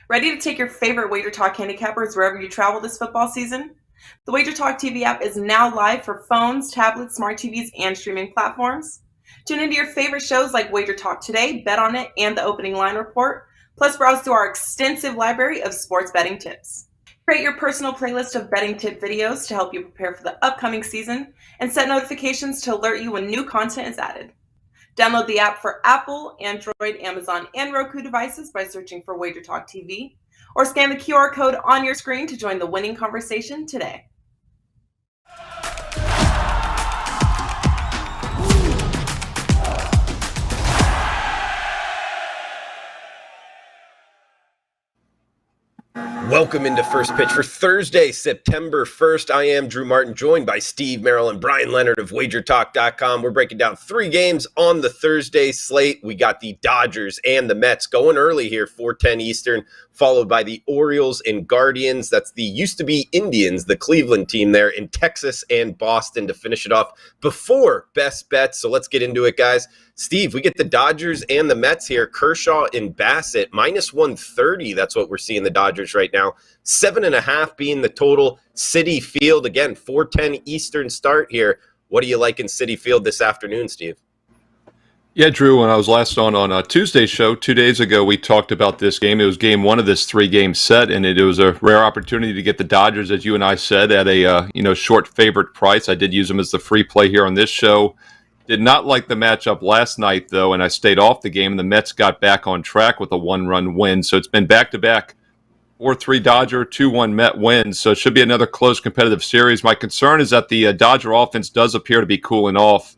Ready to take your favorite WagerTalk handicappers wherever you travel this football season? The WagerTalk TV app is now live for phones, tablets, smart TVs, and streaming platforms. Tune into your favorite shows like WagerTalk Today, Bet on It, and the Opening Line Report. Plus, browse through our extensive library of sports betting tips. Create your personal playlist of betting tip videos to help you prepare for the upcoming season, and set notifications to alert you when new content is added. Download the app for Apple, Android, Amazon, and Roku devices by searching for WagerTalk TV, or scan the QR code on your screen to join the winning conversation today. Welcome into First Pitch for Thursday, September 1st. I am Drew Martin, joined by Steve Merrill and Brian Leonard of WagerTalk.com. We're breaking down 3 games on the Thursday slate. We got the Dodgers and the Mets going early here, 4:10 Eastern, followed by the Orioles and Guardians. That's the used-to-be Indians, the Cleveland team there in Texas and Boston to finish it off before Best Bets. So let's get into it, guys. Steve, we get the Dodgers and the Mets here. Kershaw and Bassett, minus 130. That's what we're seeing the Dodgers right now. 7.5 being the total. Citi Field, again, 4:10 Eastern start here. What do you like in Citi Field this afternoon, Steve? Yeah, Drew, when I was last on Tuesday's show 2 days ago, we talked about this game. It was game 1 of this 3-game set, and it was a rare opportunity to get the Dodgers, as you and I said, at a short favorite price. I did use them as the free play here on this show. Did not like the matchup last night, though, and I stayed off the game, and the Mets got back on track with a 1-run win. So it's been back-to-back 4-3 Dodger, 2-1 Met wins. So it should be another close competitive series. My concern is that the Dodger offense does appear to be cooling off.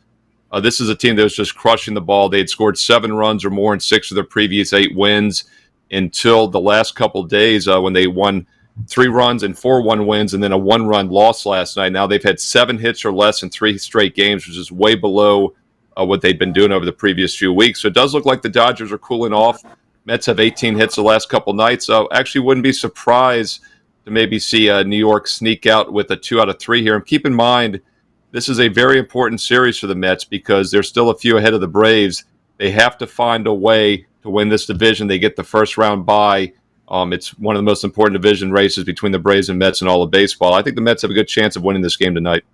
This is a team that was just crushing the ball. They had scored 7 runs or more in 6 of their previous 8 wins until the last couple of days when they won 3 runs and 4 1 wins and then a 1-run loss last night. Now they've had 7 hits or less in 3 straight games, which is way below what they'd been doing over the previous few weeks. So it does look like the Dodgers are cooling off. Mets have 18 hits the last couple nights. So actually wouldn't be surprised to maybe see New York sneak out with a 2 out of 3 here. And keep in mind, this is a very important series for the Mets because they're still a few ahead of the Braves. They have to find a way to win this division. They get the first round bye. It's one of the most important division races between the Braves and Mets in all of baseball. I think the Mets have a good chance of winning this game tonight.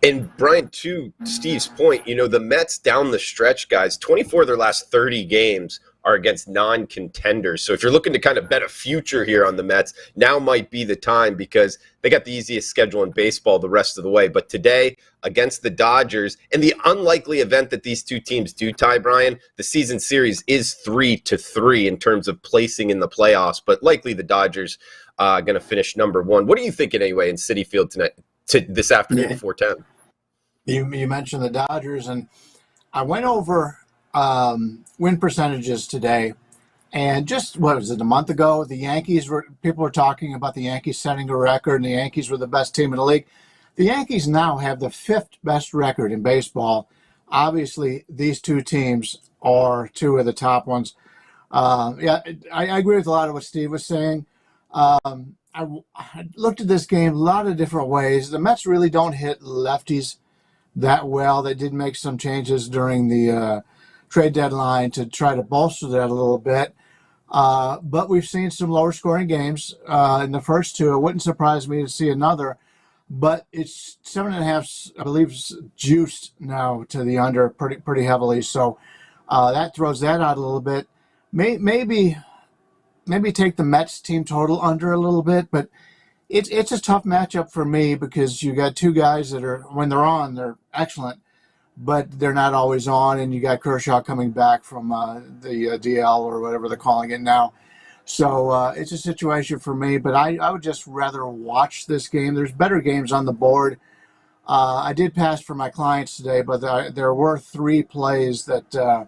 And Brian, to Steve's point, the Mets down the stretch, guys, 24 of their last 30 games are against non-contenders. So if you're looking to kind of bet a future here on the Mets, now might be the time because they got the easiest schedule in baseball the rest of the way. But today, against the Dodgers, in the unlikely event that these two teams do tie, Brian, the season series is 3-3 in terms of placing in the playoffs. But likely the Dodgers are going to finish number 1. What are you thinking anyway in Citi Field tonight, this afternoon at 4:10? You mentioned the Dodgers, and I went over win percentages today, and just what was it, a month ago, people were talking about the Yankees setting a record, and the Yankees were the best team in the league. The Yankees now have the 5th best record in baseball. Obviously, these 2 teams are 2 of the top ones. I agree with a lot of what Steve was saying. I looked at this game a lot of different ways. The Mets really don't hit lefties that well. They did make some changes during the trade deadline to try to bolster that a little bit. But we've seen some lower scoring games in the first 2. It wouldn't surprise me to see another, but it's 7.5, I believe, juiced now to the under pretty heavily. So that throws that out a little bit. Maybe take the Mets team total under a little bit, but it's a tough matchup for me because you got 2 guys that are, when they're on, they're excellent, but they're not always on, and you got Kershaw coming back from the DL or whatever they're calling it now. So it's a situation for me, but I would just rather watch this game. There's better games on the board. I did pass for my clients today, but there were 3 plays that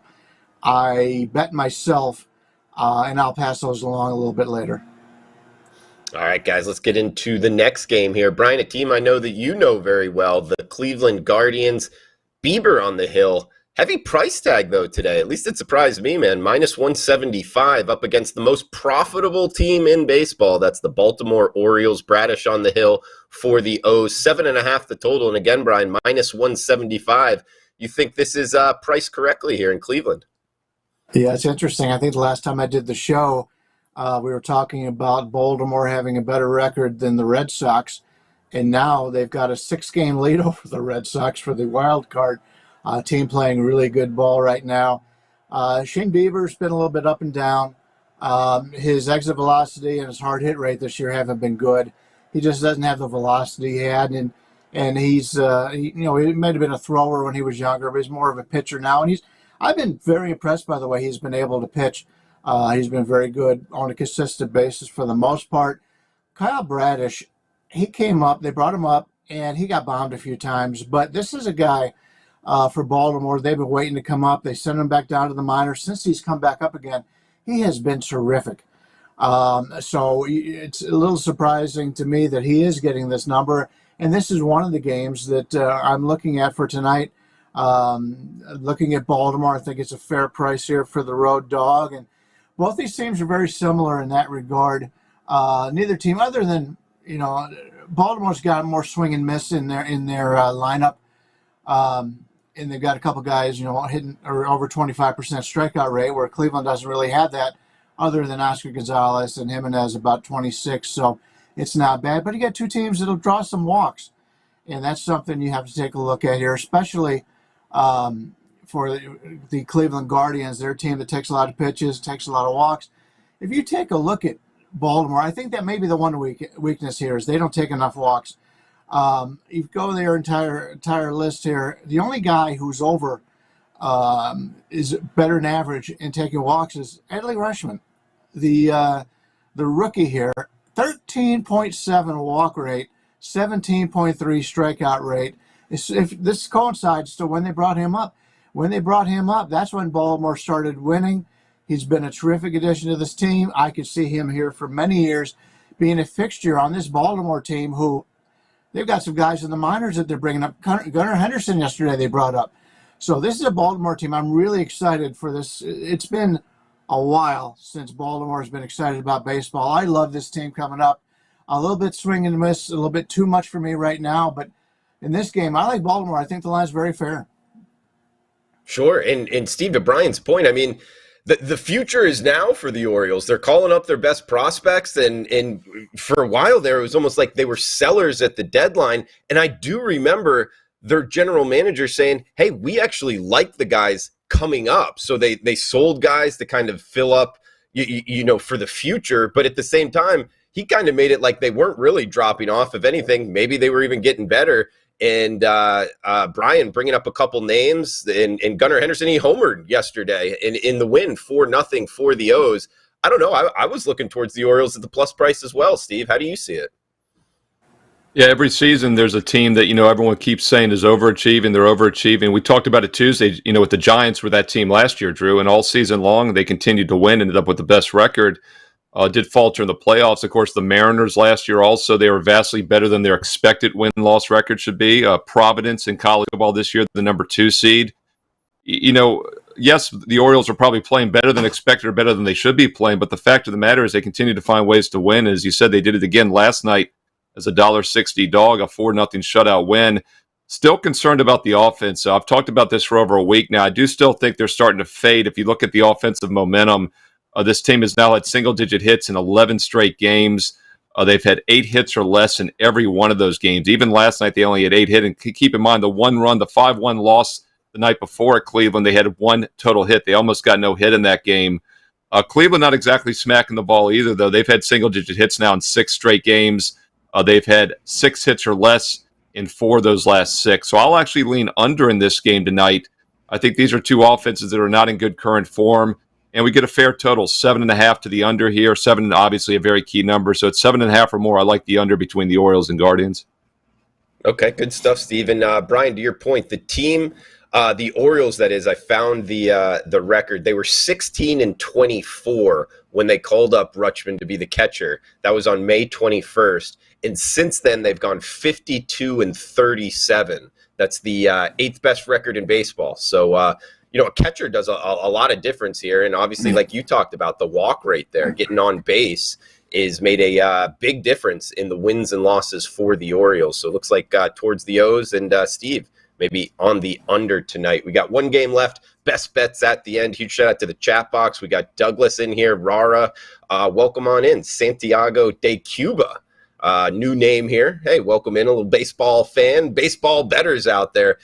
I bet myself, and I'll pass those along a little bit later. All right, guys, let's get into the next game here. Brian, a team I know that you know very well, the Cleveland Guardians. Bieber on the hill. Heavy price tag, though, today. At least it surprised me, man. Minus 175 up against the most profitable team in baseball. That's the Baltimore Orioles. Bradish on the hill for the O's. 7.5 the total. And again, Brian, minus 175. You think this is priced correctly here in Cleveland? Yeah, it's interesting. I think the last time I did the show, We were talking about Baltimore having a better record than the Red Sox, and now they've got a 6-game lead over the Red Sox for the wild card. Team playing really good ball right now. Shane Bieber's been a little bit up and down. His exit velocity and his hard hit rate this year haven't been good. He just doesn't have the velocity he had, and he's he might have been a thrower when he was younger, but he's more of a pitcher now. And I've been very impressed by the way he's been able to pitch. He's been very good on a consistent basis for the most part. Kyle Bradish, he came up, they brought him up, and he got bombed a few times. But this is a guy for Baltimore. They've been waiting to come up. They sent him back down to the minors. Since he's come back up again, he has been terrific. So it's a little surprising to me that he is getting this number. And this is one of the games that I'm looking at for tonight. Looking at Baltimore, I think it's a fair price here for the road dog. And both these teams are very similar in that regard. Neither team, other than Baltimore's got more swing and miss in their lineup, and they've got a couple guys hitting or over 25% strikeout rate, where Cleveland doesn't really have that, other than Oscar Gonzalez and Jimenez about 26. So it's not bad. But you got two teams that'll draw some walks, and that's something you have to take a look at here, especially for the Cleveland Guardians. They're a team that takes a lot of pitches, takes a lot of walks. If you take a look at Baltimore, I think that may be the one weakness here is they don't take enough walks. You go their entire list here. The only guy who's over is better than average in taking walks is Adley Rutschman, the rookie here. 13.7 walk rate, 17.3 strikeout rate. If this coincides to when they brought him up. When they brought him up, that's when Baltimore started winning. He's been a terrific addition to this team. I could see him here for many years being a fixture on this Baltimore team, who they've got some guys in the minors that they're bringing up. Gunnar Henderson yesterday they brought up. So this is a Baltimore team. I'm really excited for this. It's been a while since Baltimore has been excited about baseball. I love this team coming up. A little bit swing and miss, a little bit too much for me right now. But in this game, I like Baltimore. I think the line's very fair. Sure. And Steve, to Brian's point, I mean, the future is now for the Orioles. They're calling up their best prospects, and for a while there, it was almost like they were sellers at the deadline. And I do remember their general manager saying, hey, we actually like the guys coming up. So they sold guys to kind of fill up, for the future. But at the same time, he kind of made it like they weren't really dropping off. If anything, maybe they were even getting better. And Brian bringing up a couple names, and Gunnar Henderson, he homered yesterday in the win, 4-0 for the O's. I don't know. I was looking towards the Orioles at the plus price as well. Steve, how do you see it? Yeah, every season there's a team that, everyone keeps saying is overachieving. They're overachieving. We talked about it Tuesday, with the Giants were that team last year, Drew, and all season long they continued to win, ended up with the best record. Did falter in the playoffs. Of course, the Mariners last year also, they were vastly better than their expected win-loss record should be. Providence in college football this year, the number 2 seed. Yes, the Orioles are probably playing better than expected or better than they should be playing, but the fact of the matter is they continue to find ways to win. As you said, they did it again last night as a $1.60 dog, a 4-0 shutout win. Still concerned about the offense. I've talked about this for over a week now. I do still think they're starting to fade. If you look at the offensive momentum, this team has now had single-digit hits in 11 straight games. They've had 8 hits or less in every one of those games. Even last night, they only had 8 hits. And keep in mind, the 5-1 loss the night before at Cleveland, they had 1 total hit. They almost got no hit in that game. Cleveland not exactly smacking the ball either, though. They've had single-digit hits now in 6 straight games. They've had 6 hits or less in 4 of those last 6. So I'll actually lean under in this game tonight. I think these are two offenses that are not in good current form. And we get a fair total, 7.5 to the under here. 7, obviously, a very key number. So it's 7.5 or more. I like the under between the Orioles and Guardians. Okay, good stuff, Steve. And Brian, to your point, the team, the Orioles, that is, I found the record. They were 16-24 when they called up Rutschman to be the catcher. That was on May 21st. And since then, they've gone 52-37. That's the 8th best record in baseball. So, a catcher does a lot of difference here. And obviously, like you talked about, the walk rate there, getting on base, is made a big difference in the wins and losses for the Orioles. So it looks like towards the O's. And Steve, maybe on the under tonight. We got one game left. Best bets at the end. Huge shout out to the chat box. We got Douglas in here. Rara, welcome on in. Santiago de Cuba. New name here. Hey, welcome in, a little baseball fan, baseball bettors out there.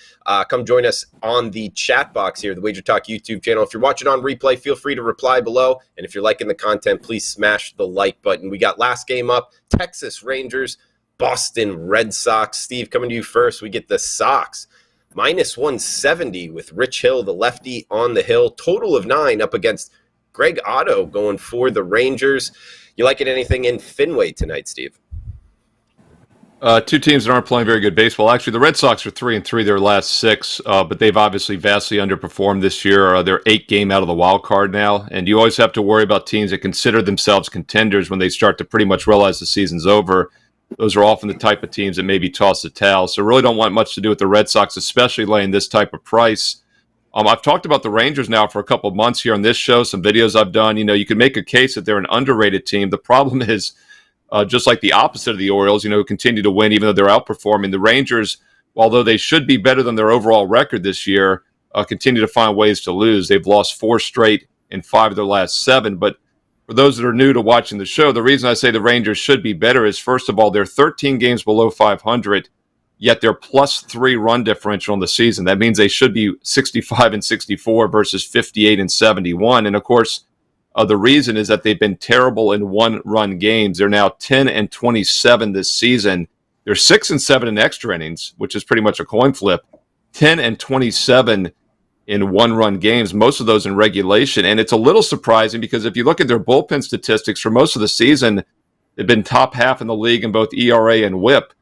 Come join us on the chat box here, the Wager Talk YouTube channel. If you're watching on replay, feel free to reply below. And if you're liking the content, please smash the like button. We got last game up, Texas Rangers, Boston Red Sox. Steve, coming to you first. We get the Sox minus 170 with Rich Hill, the lefty, on the hill. Total of 9 up against Greg Otto going for the Rangers. You liking anything in Fenway tonight, Steve? Two teams that aren't playing very good baseball. Actually, the Red Sox are 3-3 their last 6, but they've obviously vastly underperformed this year. They're 8 game out of the wild card now, and you always have to worry about teams that consider themselves contenders when they start to pretty much realize the season's over. Those are often the type of teams that maybe toss the towel. So really don't want much to do with the Red Sox, especially laying this type of price. I've talked about the Rangers now for a couple of months here on this show, some videos I've done. You know, you can make a case that they're an underrated team. The problem is, just like the opposite of the Orioles, who continue to win even though they're outperforming. The Rangers, although they should be better than their overall record this year, continue to find ways to lose. They've lost 4 straight in 5 of their last 7. But for those that are new to watching the show, the reason I say the Rangers should be better is, first of all, they're 13 games below 500, yet they're +3 run differential in the season. That means they should be 65-64 versus 58-71. And, of course, the reason is that they've been terrible in one-run games. They're now 10-27 this season. They're 6-7 in extra innings, which is pretty much a coin flip. 10-27 in one-run games, most of those in regulation. And it's a little surprising because if you look at their bullpen statistics for most of the season, they've been top half in the league in both ERA and WHIP.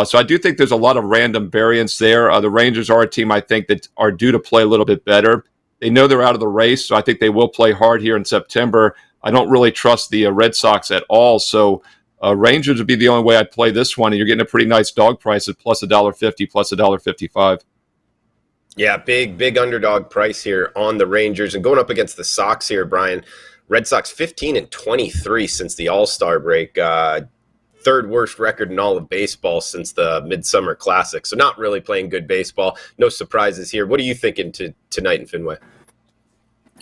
So I do think there's a lot of random variance there. The Rangers are a team, I think, that are due to play a little bit better. They know they're out of the race, so I think they will play hard here in September. I don't really trust the Red Sox at all, so Rangers would be the only way I'd play this one, and you're getting a pretty nice dog price at plus $1.50, plus $1.55. Yeah, big underdog price here on the Rangers. And going up against the Sox here, Brian, Red Sox 15-23 since the All-Star break. Third worst record in all of baseball since the Midsummer Classic. So not really playing good baseball. No surprises here. What are you thinking tonight in Fenway?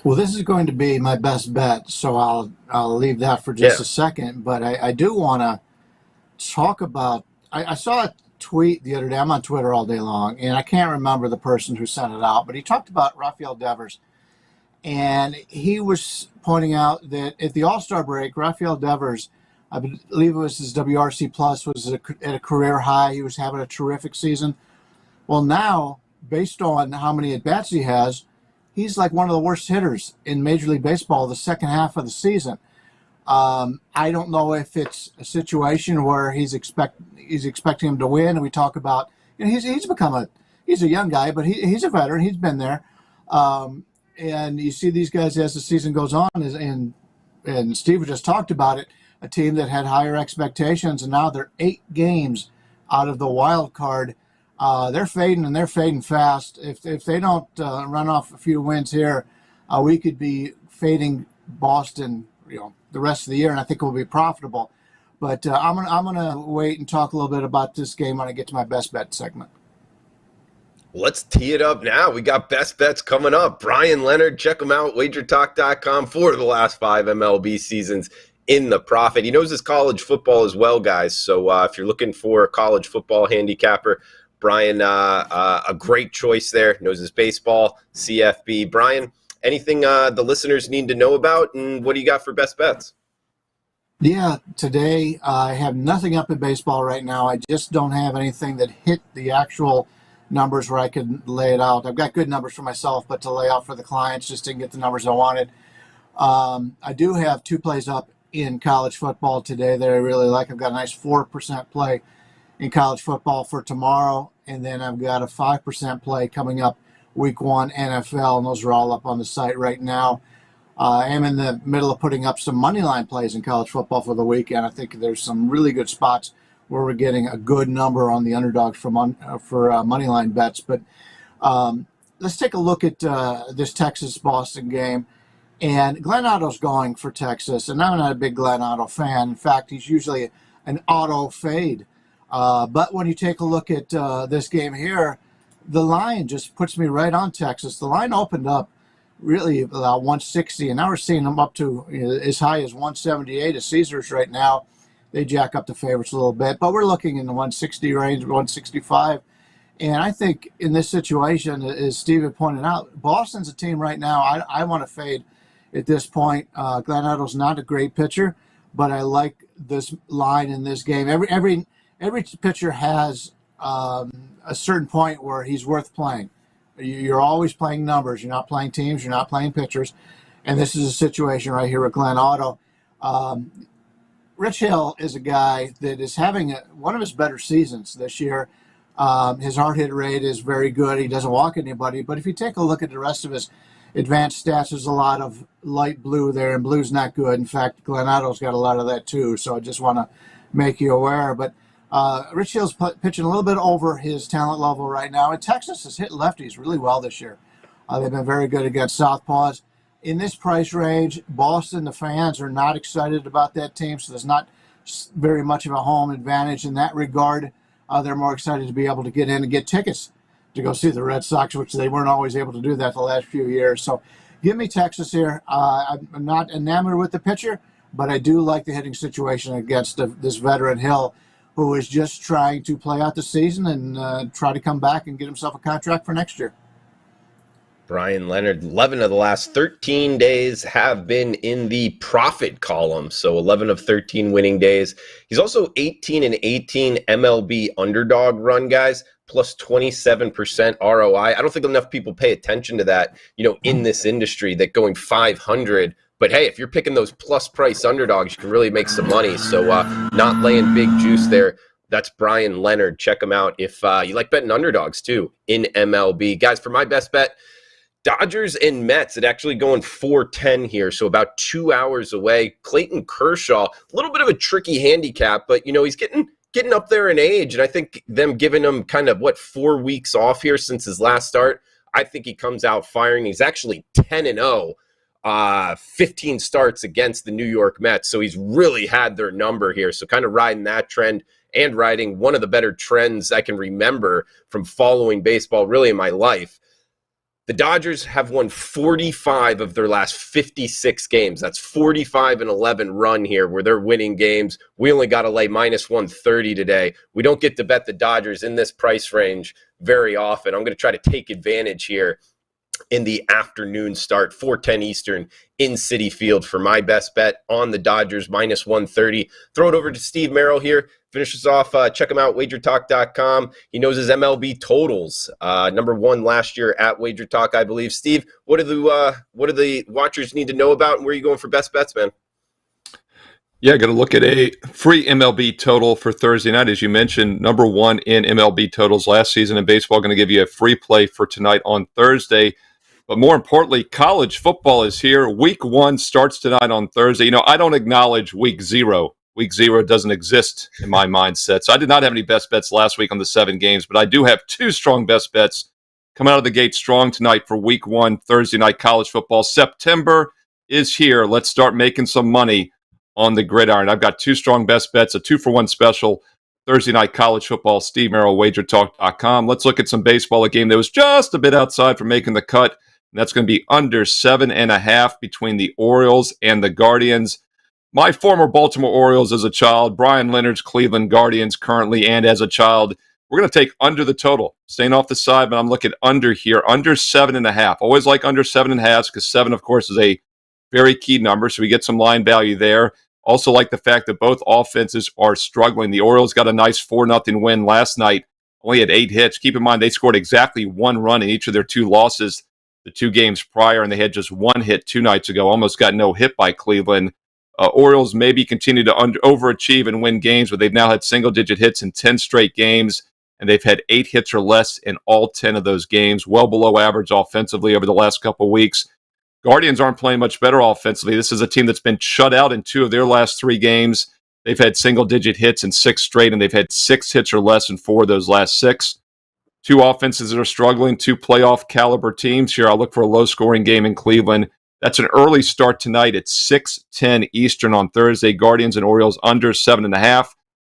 Well, this is going to be my best bet, so I'll leave that for just a second. But I do want to talk about – I saw a tweet the other day. I'm on Twitter all day long, and I can't remember the person who sent it out, but he talked about Rafael Devers. And he was pointing out that at the All-Star break, Rafael Devers – I believe it was his WRC plus was at a career high. He was having a terrific season. Well, now, based on how many at-bats he has, he's like one of the worst hitters in Major League Baseball the second half of the season. I don't know if it's a situation where he's expecting him to win. And we talk about, he's a young guy, but he's a veteran. He's been there. And you see these guys as the season goes on, and Steve just talked about it. A team that had higher expectations, and now they're 8 games out of the wild card. They're fading, and they're fading fast. If they don't run off a few wins here, we could be fading Boston, the rest of the year, and I think we'll be profitable. But I'm gonna wait and talk a little bit about this game when I get to my best bet segment. Let's tee it up now. We got best bets coming up. Brian Leonard, check him out, WagerTalk.com for the last 5 MLB seasons in the profit. He knows his college football as well, guys. So if you're looking for a college football handicapper, Brian, a great choice there. Knows his baseball, CFB. Brian, anything the listeners need to know about, and what do you got for best bets? Yeah, today I have nothing up in baseball right now. I just don't have anything that hit the actual numbers where I could lay it out. I've got good numbers for myself, but to lay out for the clients just didn't get the numbers I wanted. I do have 2 plays up in college football today that I really like. I've got a nice 4% play in college football for tomorrow, and then I've got a 5% play coming up week 1 NFL, and those are all up on the site right now. I am in the middle of putting up some money line plays in college football for the weekend. I think there's some really good spots where we're getting a good number on the underdogs for money line bets. But let's take a look at this Texas-Boston game. And Glenn Otto's going for Texas, and I'm not a big Glenn Otto fan. In fact, he's usually an auto fade. But when you take a look at this game here, the line just puts me right on Texas. The line opened up really about 160, and now we're seeing them up to as high as 178 at Caesars right now. They jack up the favorites a little bit, but we're looking in the 160 range, 165. And I think in this situation, as Steve had pointed out, Boston's a team right now I want to fade at this point. Glenn Otto's not a great pitcher, but I like this line in this game. Every pitcher has a certain point where he's worth playing. You're always playing numbers. You're not playing teams. You're not playing pitchers. And this is a situation right here with Glenn Otto. Rich Hill is a guy that is having one of his better seasons this year. His hard hit rate is very good. He doesn't walk anybody. But if you take a look at the rest of his advanced stats, there's a lot of light blue there, and blue's not good. In fact, Glenn Otto's got a lot of that too. So I just want to make you aware. But Rich Hill's pitching a little bit over his talent level right now. And Texas has hit lefties really well this year. They've been very good against southpaws. In this price range, Boston, the fans are not excited about that team, so there's not very much of a home advantage in that regard. They're more excited to be able to get in and get tickets to go see the Red Sox, which they weren't always able to do that the last few years. So give me Texas here. I'm not enamored with the pitcher, but I do like the hitting situation against this veteran Hill, who is just trying to play out the season and try to come back and get himself a contract for next year. Brian Leonard, 11 of the last 13 days have been in the profit column. So 11 of 13 winning days. He's also 18 and 18 MLB underdog run, guys, plus 27% ROI. I don't think enough people pay attention to that, in this industry, that going 500. But hey, if you're picking those plus price underdogs, you can really make some money. So not laying big juice there. That's Brian Leonard. Check him out if you like betting underdogs too in MLB. Guys, for my best bet, Dodgers and Mets, it actually going 410 here, so about 2 hours away. Clayton Kershaw, a little bit of a tricky handicap, but he's getting up there in age, and I think them giving him kind of 4 weeks off here since his last start, I think he comes out firing. He's actually 10-0, 15 starts against the New York Mets, so he's really had their number here. So kind of riding that trend and riding one of the better trends I can remember from following baseball really in my life. The Dodgers have won 45 of their last 56 games. That's 45-11 run here where they're winning games. We only got to lay minus 130 today. We don't get to bet the Dodgers in this price range very often. I'm going to try to take advantage here in the afternoon start, 4:10 Eastern in Citi Field for my best bet on the Dodgers, minus 130. Throw it over to Steve Merrill here. Finish us off. Check him out, WagerTalk.com. He knows his MLB totals. Number one last year at WagerTalk, I believe. Steve, what do the watchers need to know about, and where are you going for best bets, man? Yeah, going to look at a free MLB total for Thursday night. As you mentioned, number one in MLB totals last season in baseball. Going to give you a free play for tonight on Thursday. But more importantly, college football is here. Week 1 starts tonight on Thursday. I don't acknowledge week 0. Week 0 doesn't exist in my mindset. So I did not have any best bets last week on the 7 games, but I do have 2 strong best bets coming out of the gate strong tonight for week 1, Thursday night college football. September is here. Let's start making some money on the gridiron. I've got 2 strong best bets, a 2-for-1 special, Thursday night college football, Steve Merrill, WagerTalk.com. Let's look at some baseball, a game that was just a bit outside from making the cut. And that's going to be under 7.5 between the Orioles and the Guardians. My former Baltimore Orioles as a child, Brian Leonard's Cleveland Guardians currently, and as a child, we're going to take under the total. Staying off the side, but I'm looking under here, under 7.5. Always like under 7.5 because 7, of course, is a very key number, so we get some line value there. Also like the fact that both offenses are struggling. The Orioles got a nice 4-0 win last night, only had 8 hits. Keep in mind, they scored exactly 1 run in each of their 2 losses the 2 games prior, and they had just 1 hit 2 nights ago. Almost got no hit by Cleveland. Orioles maybe continue to overachieve and win games, but they've now had single-digit hits in 10 straight games, and they've had 8 hits or less in all 10 of those games, well below average offensively over the last couple of weeks. Guardians aren't playing much better offensively. This is a team that's been shut out in 2 of their last 3 games. They've had single-digit hits in 6 straight, and they've had 6 hits or less in 4 of those last 6. 2 offenses that are struggling, 2 playoff caliber teams here. I'll look for a low-scoring game in Cleveland. That's an early start tonight at 6:10 Eastern on Thursday. Guardians and Orioles under 7.5.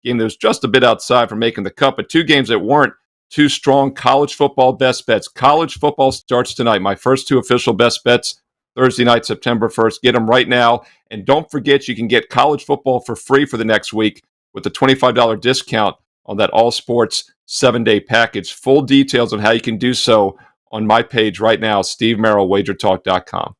Game that was just a bit outside from making the cut, but 2 games that weren't 2 strong college football best bets. College football starts tonight. My first 2 official best bets, Thursday night, September 1st. Get them right now. And don't forget, you can get college football for free for the next week with a $25 discount on that all sports 7-day package. Full details on how you can do so on my page right now, Steve Merrill, WagerTalk.com.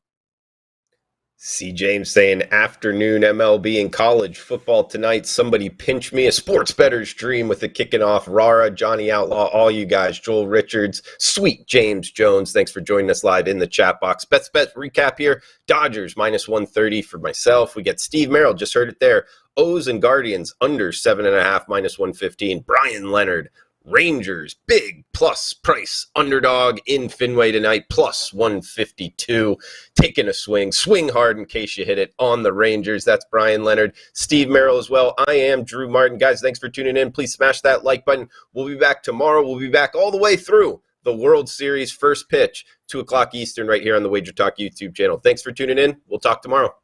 C. James saying afternoon MLB and college football tonight. Somebody pinch me. A sports bettor's dream with the kicking off. Rara, Johnny Outlaw, all you guys. Joel Richards, sweet James Jones. Thanks for joining us live in the chat box. Bets bet recap here. Dodgers minus 130 for myself. We get Steve Merrill, just heard it there. O's and Guardians under 7.5 minus 115. Brian Leonard. Rangers, big plus price underdog in Fenway tonight, plus 152. Taking a swing hard in case you hit it on the Rangers. That's Brian Leonard. Steve Merrill as well. I am Drew Martin. Guys, thanks for tuning in. Please smash that like button. We'll be back tomorrow. We'll be back all the way through the World Series first pitch, 2 o'clock Eastern, right here on the Wager Talk YouTube channel. Thanks for tuning in. We'll talk tomorrow.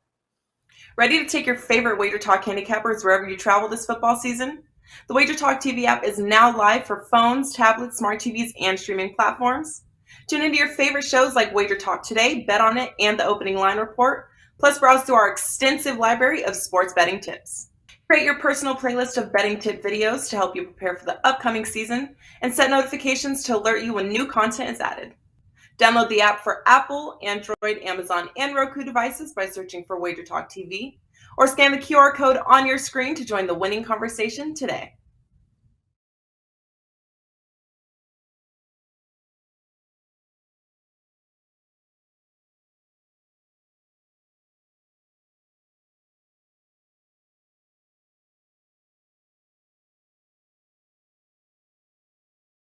Ready to take your favorite Wager Talk handicappers wherever you travel this football season? The WagerTalk TV app is now live for phones, tablets, smart TVs, and streaming platforms. Tune into your favorite shows like WagerTalk Today, Bet on It, and the Opening Line Report. Plus, browse through our extensive library of sports betting tips. Create your personal playlist of betting tip videos to help you prepare for the upcoming season, and set notifications to alert you when new content is added. Download the app for Apple, Android, Amazon, and Roku devices by searching for WagerTalk TV, or scan the QR code on your screen to join the winning conversation today.